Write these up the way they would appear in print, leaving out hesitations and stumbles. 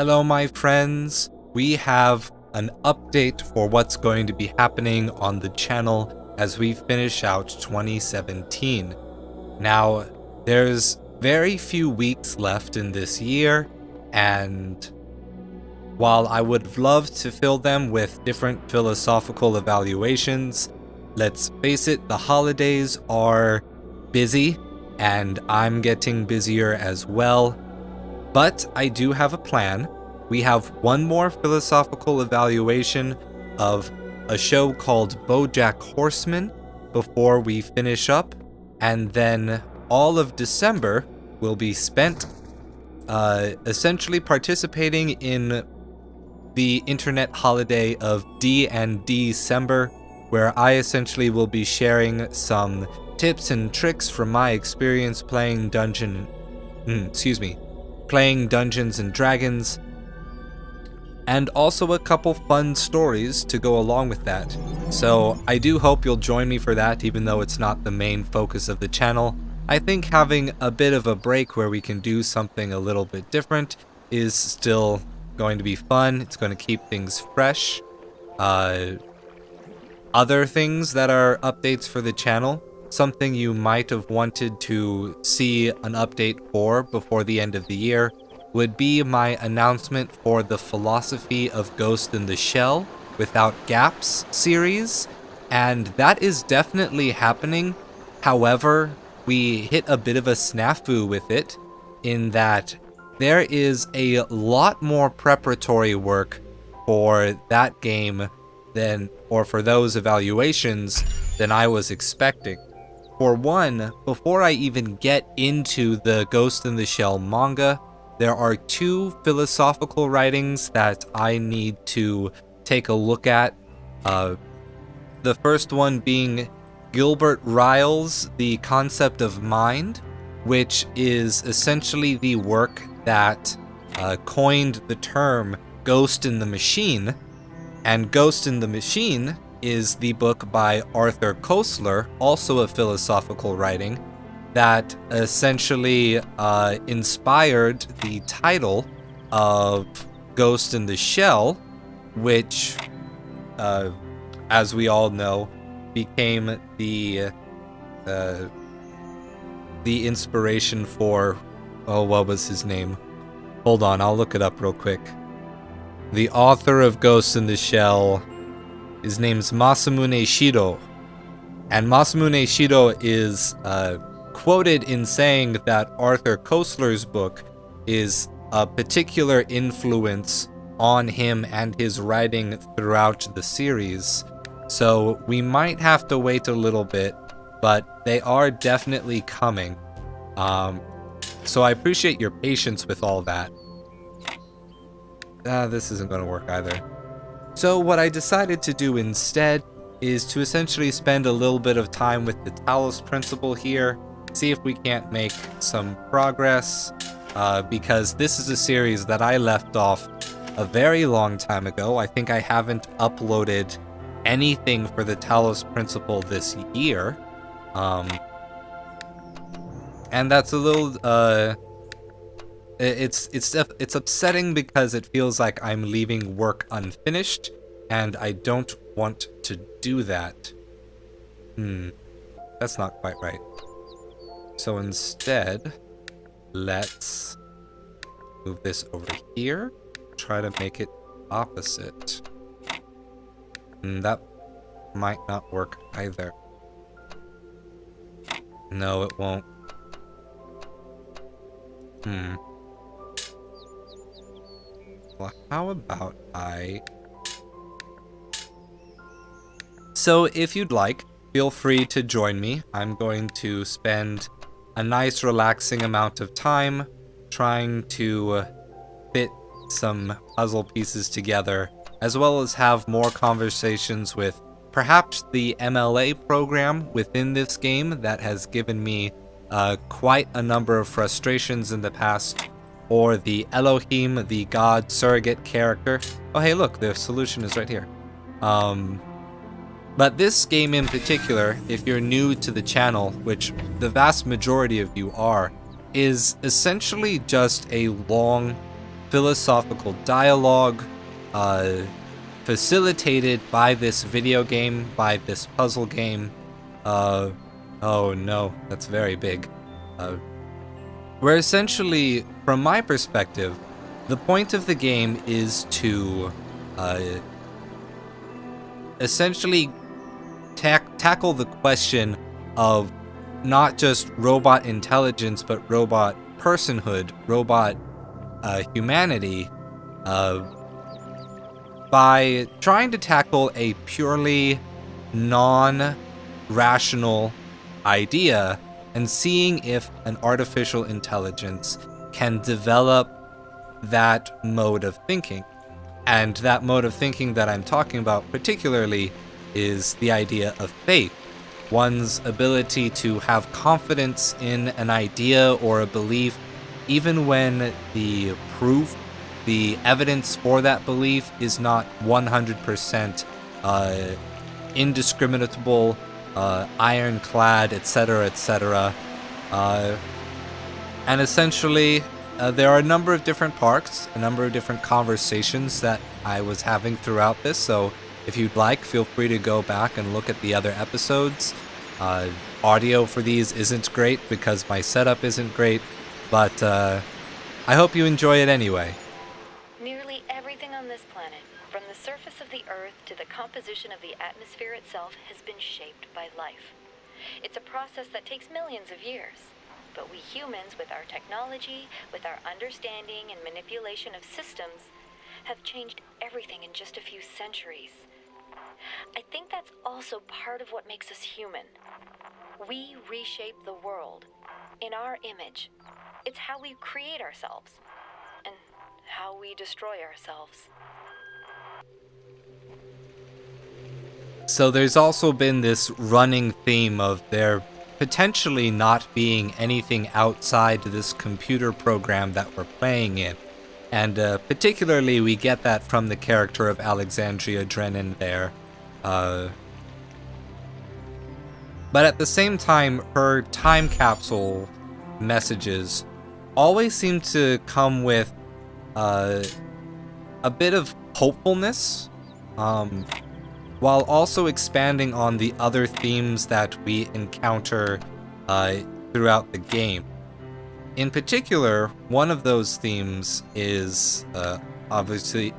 Hello, my friends. We have an update for what's going to be happening on the channel as we finish out 2017. Now, there's very few weeks left in this year, and while I would love to fill them with different philosophical evaluations, let's face it, the holidays are busy, and I'm getting busier as well. But I do have a plan. We have one more philosophical evaluation of a show called BoJack Horseman before we finish up, and then all of December will be spent essentially participating in the internet holiday of D&December, where I essentially will be sharing some tips and tricks from my experience playing Dungeons and Dragons, and also a couple fun stories to go along with that. So I do hope you'll join me for that, even though it's not the main focus of the channel. I think having a bit of a break where we can do something a little bit different is still going to be fun. It's going to keep things fresh. Other things that are updates for the channel, something you might have wanted to see an update for before the end of the year, would be my announcement for the Philosophy of Ghost in the Shell Without Gaps series, and that is definitely happening. However, we hit a bit of a snafu with it in that there is a lot more preparatory work for that game or for those evaluations than I was expecting. For one, before I even get into the Ghost in the Shell manga, there are two philosophical writings that I need to take a look at. The first one being Gilbert Ryle's The Concept of Mind, which is essentially the work that coined the term Ghost in the Machine. And Ghost in the Machine is the book by Arthur Koestler, also a philosophical writing, that essentially inspired the title of Ghost in the Shell, which, as we all know, became the inspiration for, what was his name? Hold on, I'll look it up real quick. The author of Ghost in the Shell, his name's Masamune Shido. And Masamune Shido is quoted in saying that Arthur Koestler's book is a particular influence on him and his writing throughout the series. So we might have to wait a little bit, but they are definitely coming. So I appreciate your patience with all that. This isn't going to work either. So what I decided to do instead is to essentially spend a little bit of time with the Talos principle here, see if we can't make some progress, because this is a series that I left off a very long time ago. I think I haven't uploaded anything for the Talos principle this year, and that's a little it's upsetting because it feels like I'm leaving work unfinished, and I don't want to do that. That's not quite right. So instead, let's move this over here, try to make it opposite. That might not work either. No, it won't. Well, how about So if you'd like, feel free to join me. I'm going to spend a nice relaxing amount of time trying to fit some puzzle pieces together, as well as have more conversations with perhaps the MLA program within this game that has given me quite a number of frustrations in the past, or the Elohim, the god surrogate character. Oh hey look, the solution is right here. But this game in particular, if you're new to the channel, which the vast majority of you are, is essentially just a long philosophical dialogue facilitated by this video game, by this puzzle game. Oh no, that's very big. Where essentially, from my perspective, the point of the game is to essentially tackle the question of not just robot intelligence, but robot personhood, robot humanity, by trying to tackle a purely non-rational idea and seeing if an artificial intelligence can develop that mode of thinking. And that mode of thinking that I'm talking about particularly is the idea of faith. One's ability to have confidence in an idea or a belief, even when the proof, the evidence for that belief is not 100% indiscriminable, ironclad, etc., etc. And essentially, there are a number of different parts, a number of different conversations that I was having throughout this, so if you'd like, feel free to go back and look at the other episodes. Audio for these isn't great because my setup isn't great, but I hope you enjoy it anyway. Nearly everything on this planet, from the surface of the Earth to the composition of the atmosphere itself, has been shaped by life. It's a process that takes millions of years. But we humans, with our technology, with our understanding and manipulation of systems, have changed everything in just a few centuries. I think that's also part of what makes us human. We reshape the world in our image. It's how we create ourselves and how we destroy ourselves. So there's also been this running theme of there potentially not being anything outside this computer program that we're playing in. And particularly we get that from the character of Alexandria Drennan there. But at the same time, her time capsule messages always seem to come with a bit of hopefulness, while also expanding on the other themes that we encounter throughout the game. In particular, one of those themes is obviously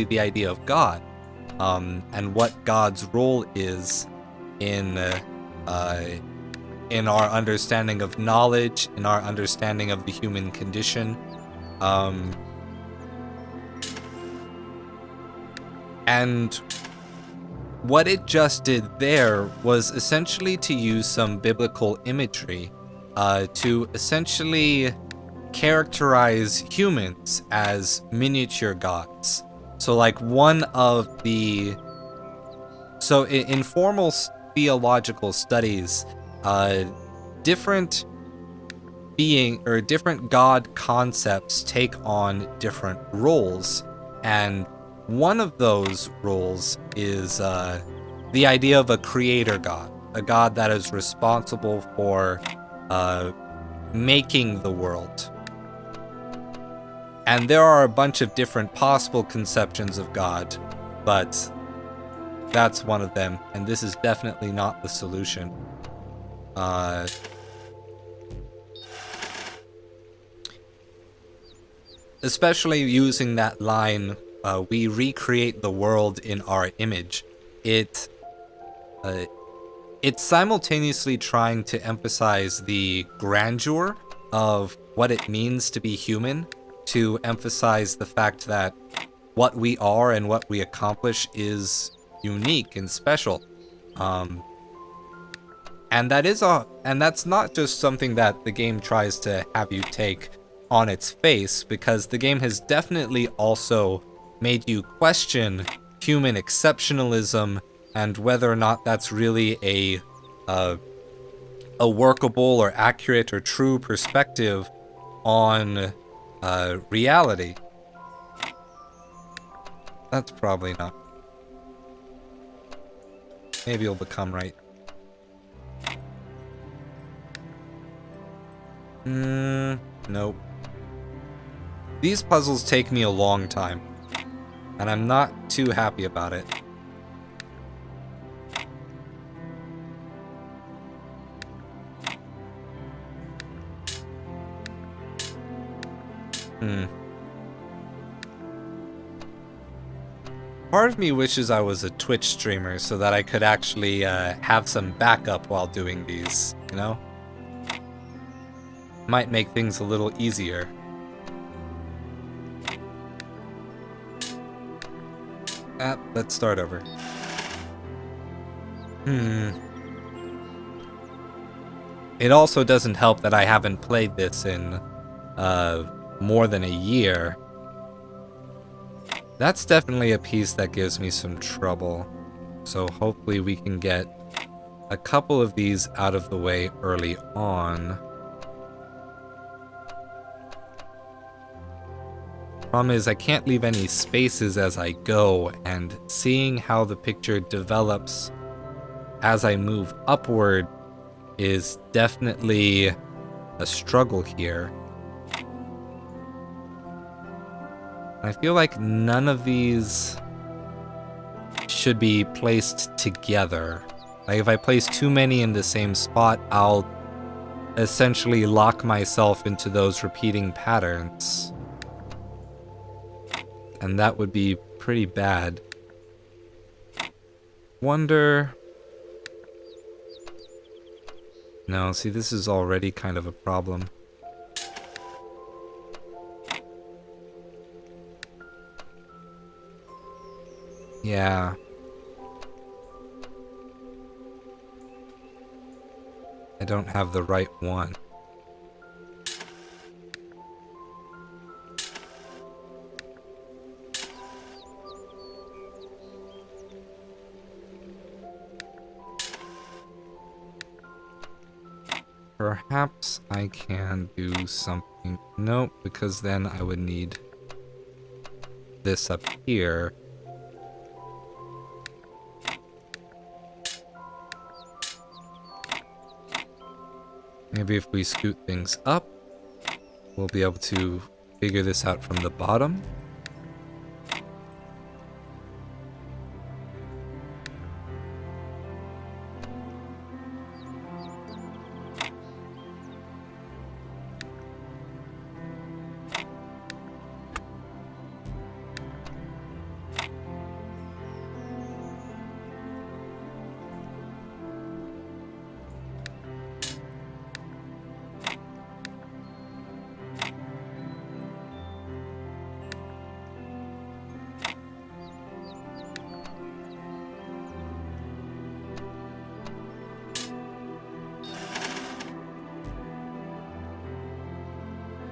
the idea of God, and what God's role is in our understanding of knowledge, in our understanding of the human condition. And what it just did there was essentially to use some biblical imagery to essentially characterize humans as miniature gods. So like in formal theological studies, different God concepts take on different roles, and one of those roles is the idea of a creator god, a god that is responsible for making the world. And there are a bunch of different possible conceptions of God, but that's one of them, and this is definitely not the solution. Especially using that line, we recreate the world in our image. It's simultaneously trying to emphasize the grandeur of what it means to be human, to emphasize the fact that what we are and what we accomplish is unique and special. And that's not just something that the game tries to have you take on its face, because the game has definitely also made you question human exceptionalism and whether or not that's really a workable or accurate or true perspective on reality. That's probably not. Maybe it'll become right. Nope. These puzzles take me a long time, and I'm not too happy about it. Part of me wishes I was a Twitch streamer so that I could actually have some backup while doing these, you know? Might make things a little easier. Let's start over. It also doesn't help that I haven't played this in more than a year. That's definitely a piece that gives me some trouble. So hopefully we can get a couple of these out of the way early on. Problem is, I can't leave any spaces as I go, and seeing how the picture develops as I move upward is definitely a struggle here. I feel like none of these should be placed together. Like if I place too many in the same spot, I'll essentially lock myself into those repeating patterns. And that would be pretty bad. Wonder... No, see, this is already kind of a problem. Yeah. I don't have the right one. Perhaps I can do something. Nope, because then I would need this up here. Maybe if we scoot things up, we'll be able to figure this out from the bottom.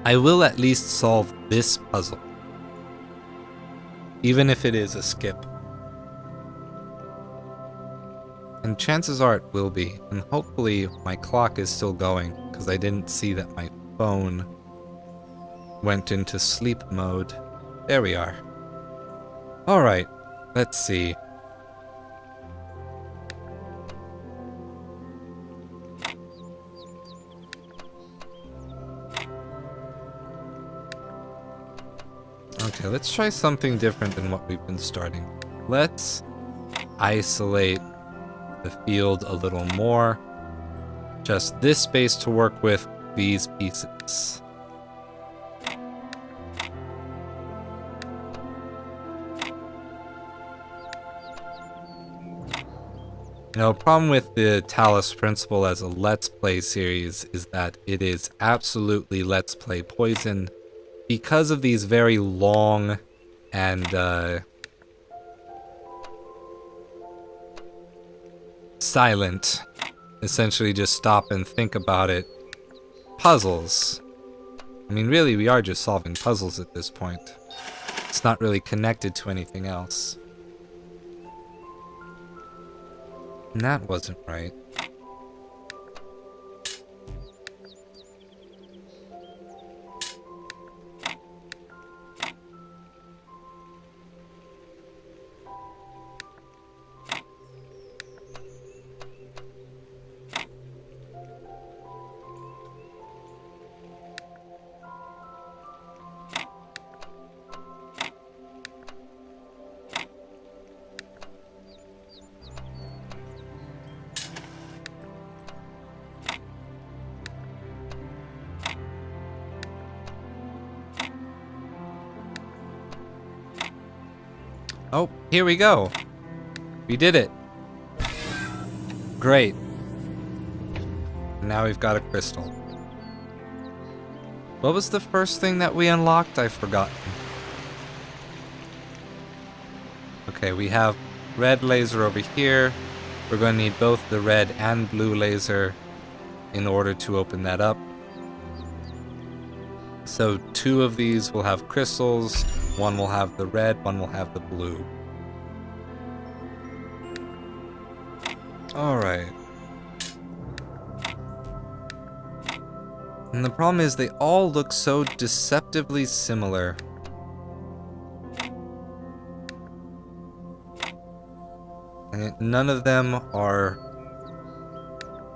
I will at least solve this puzzle, even if it is a skip. And chances are it will be, and hopefully my clock is still going, because I didn't see that my phone went into sleep mode. There we are. Alright, let's see. Okay, let's try something different than what we've been starting. Let's isolate the field a little more. Just this space to work with these pieces. Now, a problem with the Talos principle as a Let's Play series is that it is absolutely Let's Play poison because of these very long and silent, essentially just stop and think about it, puzzles. I mean, really, we are just solving puzzles at this point. It's not really connected to anything else. And that wasn't right. Oh, here we go. We did it. Great. Now we've got a crystal. What was the first thing that we unlocked? I've forgotten. Okay, we have red laser over here. We're going to need both the red and blue laser in order to open that up. So 2 of these will have crystals. 1 will have the red, 1 will have the blue. Alright. And the problem is they all look so deceptively similar. And none of them are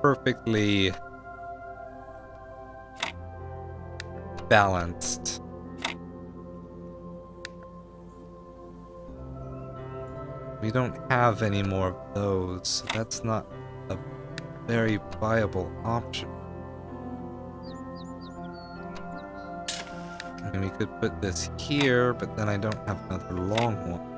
perfectly balanced. We don't have any more of those, so that's not a very viable option. I mean, we could put this here, but then I don't have another long one.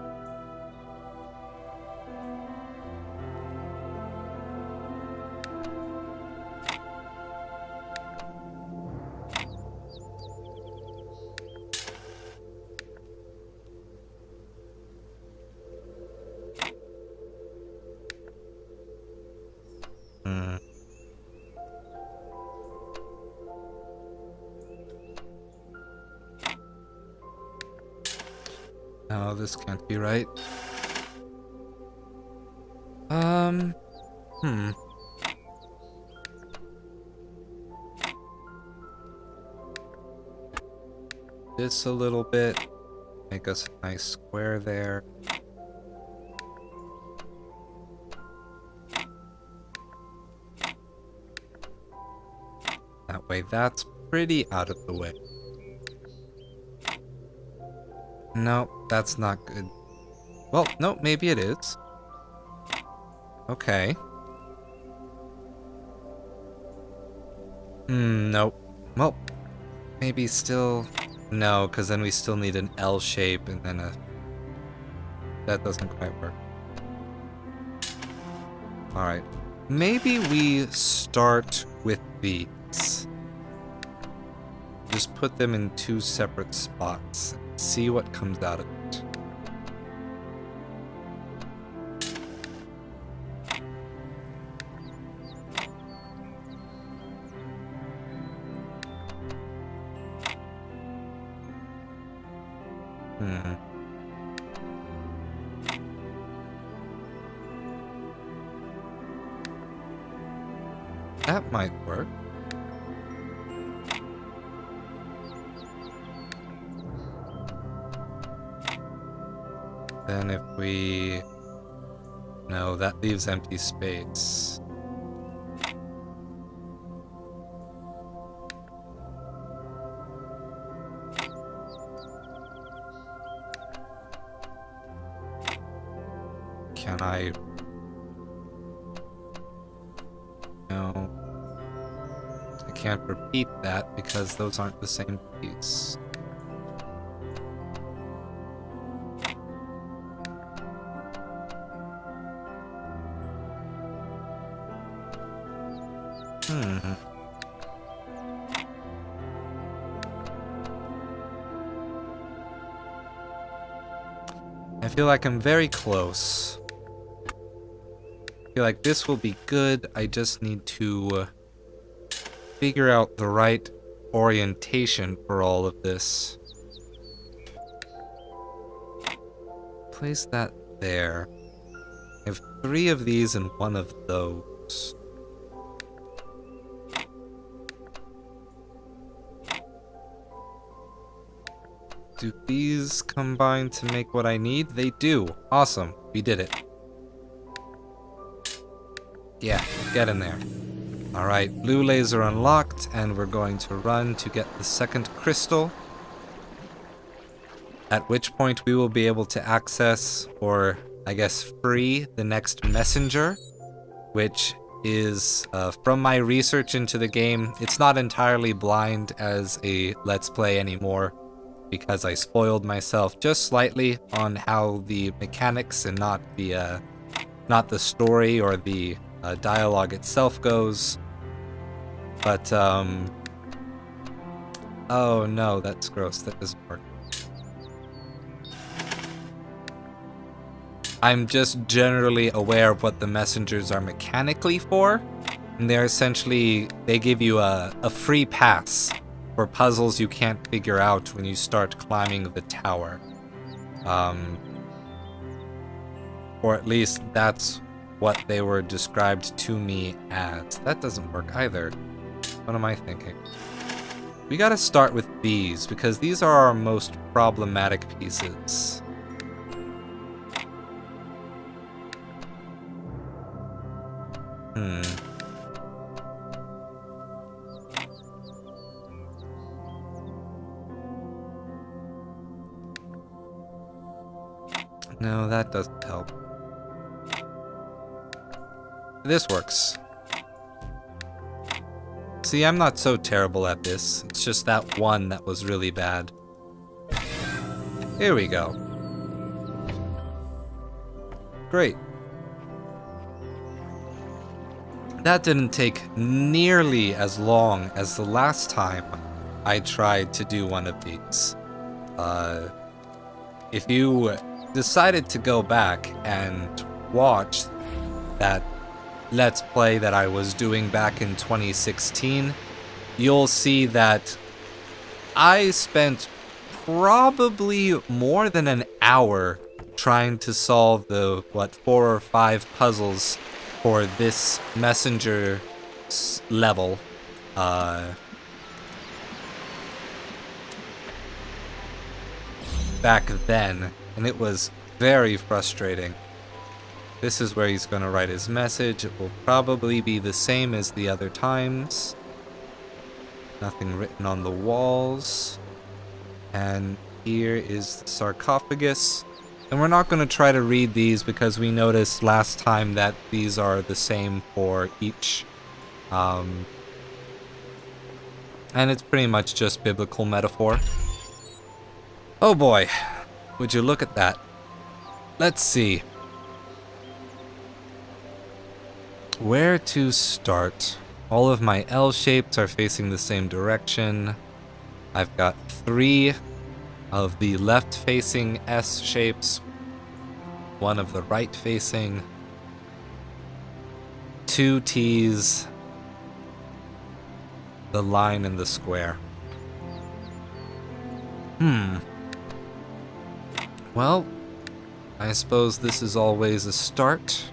No, this can't be right. This a little bit. Make us a nice square there. That way, that's pretty out of the way. Nope, that's not good. Well, no, maybe it is. Okay. Nope. Well, maybe still... No, because then we still need an L shape and then a... That doesn't quite work. Alright. Maybe we start with these. Just put them in 2 separate spots. See what comes out of it. That might work. Then if we... No, that leaves empty space. Can I... No. I can't repeat that because those aren't the same piece. I feel like I'm very close. I feel like this will be good. I just need to figure out the right orientation for all of this. Place that there. I have 3 of these and 1 of those. Do these combine to make what I need? They do. Awesome. We did it. Yeah, get in there. Alright, blue laser unlocked, and we're going to run to get the second crystal. At which point we will be able to access, or I guess free, the next messenger, which is, from my research into the game, it's not entirely blind as a Let's Play anymore. because I spoiled myself just slightly on how the mechanics and not the story or the dialogue itself goes. But oh no, that's gross. That doesn't work. I'm just generally aware of what the messengers are mechanically for, and they're essentially, they give you a free pass for puzzles you can't figure out when you start climbing the tower. Or at least that's what they were described to me as. That doesn't work either. What am I thinking? We gotta start with these, because these are our most problematic pieces. No, that doesn't help. This works. See, I'm not so terrible at this. It's just that one that was really bad. Here we go. Great. That didn't take nearly as long as the last time I tried to do one of these. If you decided to go back and watch that Let's Play that I was doing back in 2016, you'll see that I spent probably more than an hour trying to solve the, 4 or 5 puzzles for this messenger level. Back then, and it was very frustrating. This is where he's going to write his message. It will probably be the same as the other times. Nothing written on the walls. And here is the sarcophagus. And we're not going to try to read these because we noticed last time that these are the same for each. And it's pretty much just biblical metaphor. Oh boy, would you look at that. Let's see. Where to start? All of my L shapes are facing the same direction. I've got 3 of the left-facing S shapes, 1 of the right-facing, 2 T's, the line and the square. Well, I suppose this is always a start.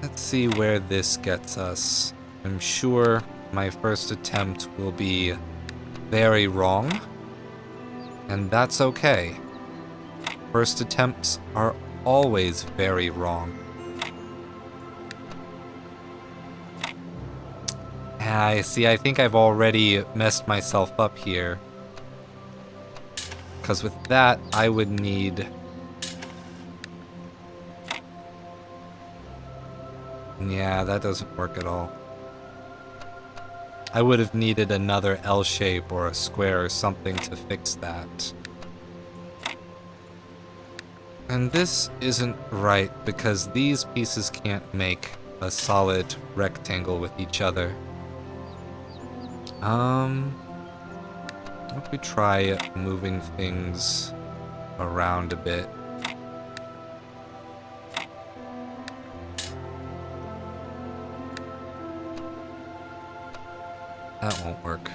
Let's see where this gets us. I'm sure my first attempt will be very wrong, and that's okay. First attempts are always very wrong. I see, I think I've already messed myself up here. Because with that, I would need... Yeah, that doesn't work at all. I would have needed another L shape or a square or something to fix that. And this isn't right because these pieces can't make a solid rectangle with each other. What if we try moving things around a bit? That won't work.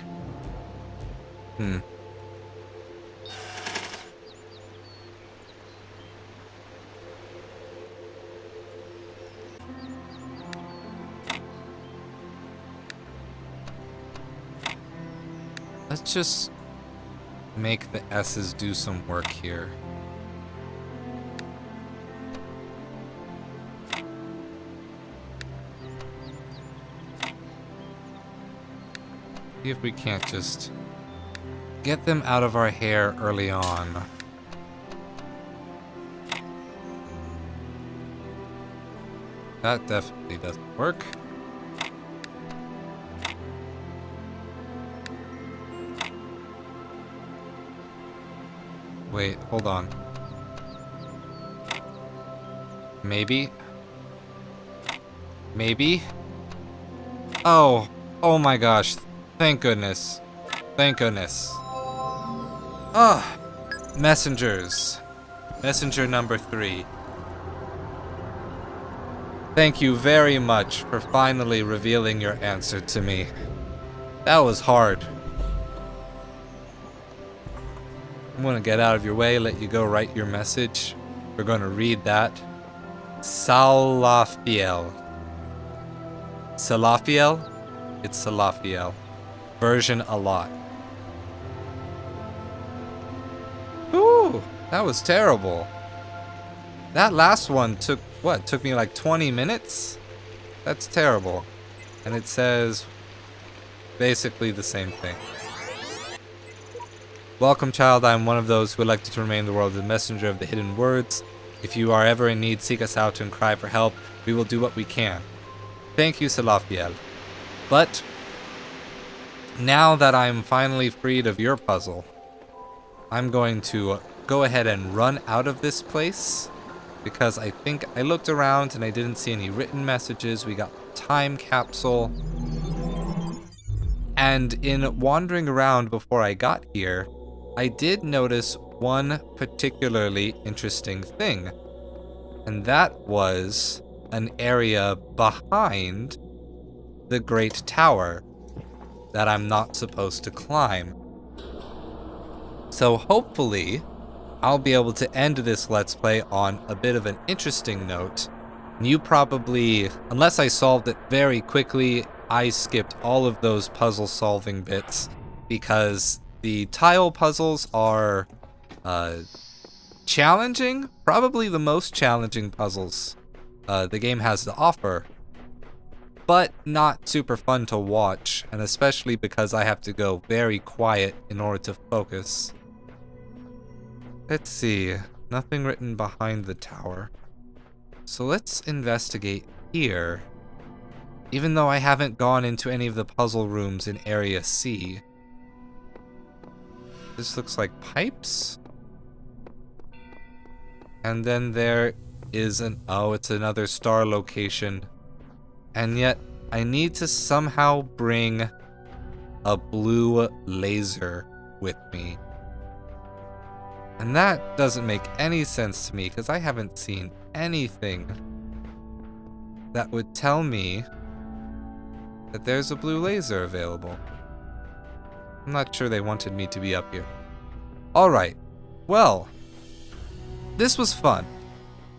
Let's just make the S's do some work here. See if we can't just get them out of our hair early on. That definitely doesn't work. Wait, hold on. Maybe? Maybe? Oh, oh my gosh. Thank goodness. Thank goodness. Ah, messengers. Messenger number 3. Thank you very much for finally revealing your answer to me. That was hard. I'm gonna get out of your way, let you go write your message. We're gonna read that. Salafiel. Salafiel? It's Salafiel. Version a lot. Ooh, that was terrible. That last one took, what, took me like 20 minutes? That's terrible. And it says basically the same thing. Welcome, child. I am one of those who elected to remain in the world, the messenger of the hidden words. If you are ever in need, seek us out and cry for help. We will do what we can. Thank you, Salafiel. But now that I'm finally freed of your puzzle, I'm going to go ahead and run out of this place, because I think I looked around and I didn't see any written messages. We got the time capsule. And in wandering around before I got here, I did notice one particularly interesting thing. And that was an area behind the Great Tower that I'm not supposed to climb. So hopefully, I'll be able to end this Let's Play on a bit of an interesting note. You probably, unless I solved it very quickly, I skipped all of those puzzle solving bits because the tile puzzles are challenging, probably the most challenging puzzles the game has to offer, but not super fun to watch, and especially because I have to go very quiet in order to focus. Let's see, nothing written behind the tower. So let's investigate here. Even though I haven't gone into any of the puzzle rooms in Area C. This looks like pipes. And then there is it's another star location. And yet, I need to somehow bring a blue laser with me. And that doesn't make any sense to me, because I haven't seen anything that would tell me that there's a blue laser available. I'm not sure they wanted me to be up here. Alright, well, this was fun.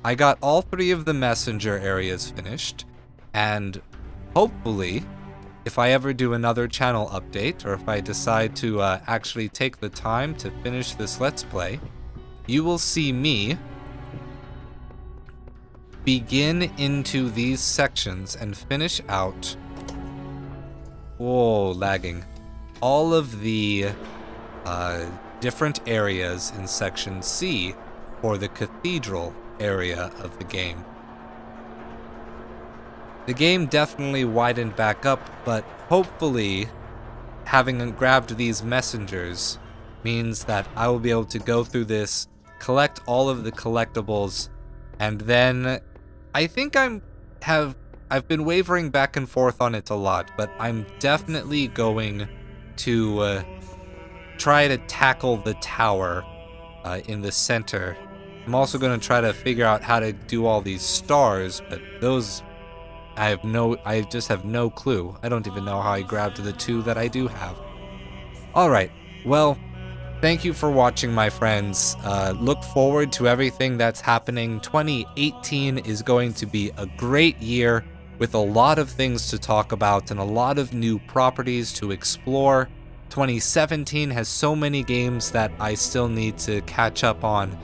I got all 3 of the messenger areas finished, and hopefully, if I ever do another channel update, or if I decide to actually take the time to finish this Let's Play, you will see me begin into these sections and finish out, whoa, lagging, all of the different areas in Section C for the cathedral area of the game. The game definitely widened back up, but hopefully having grabbed these messengers means that I will be able to go through this, collect all of the collectibles, and then I think I've been wavering back and forth on it a lot, but I'm definitely going to try to tackle the tower in the center. I'm also going to try to figure out how to do all these stars, but those I just have no clue. I don't even know how I grabbed the 2 that I do have. Alright, well, thank you for watching, my friends. Look forward to everything that's happening. 2018 is going to be a great year with a lot of things to talk about and a lot of new properties to explore. 2017 has so many games that I still need to catch up on,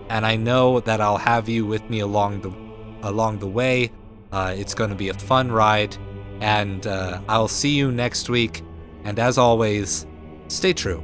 and I know that I'll have you with me along the way. It's going to be a fun ride, and I'll see you next week. And as always, stay true.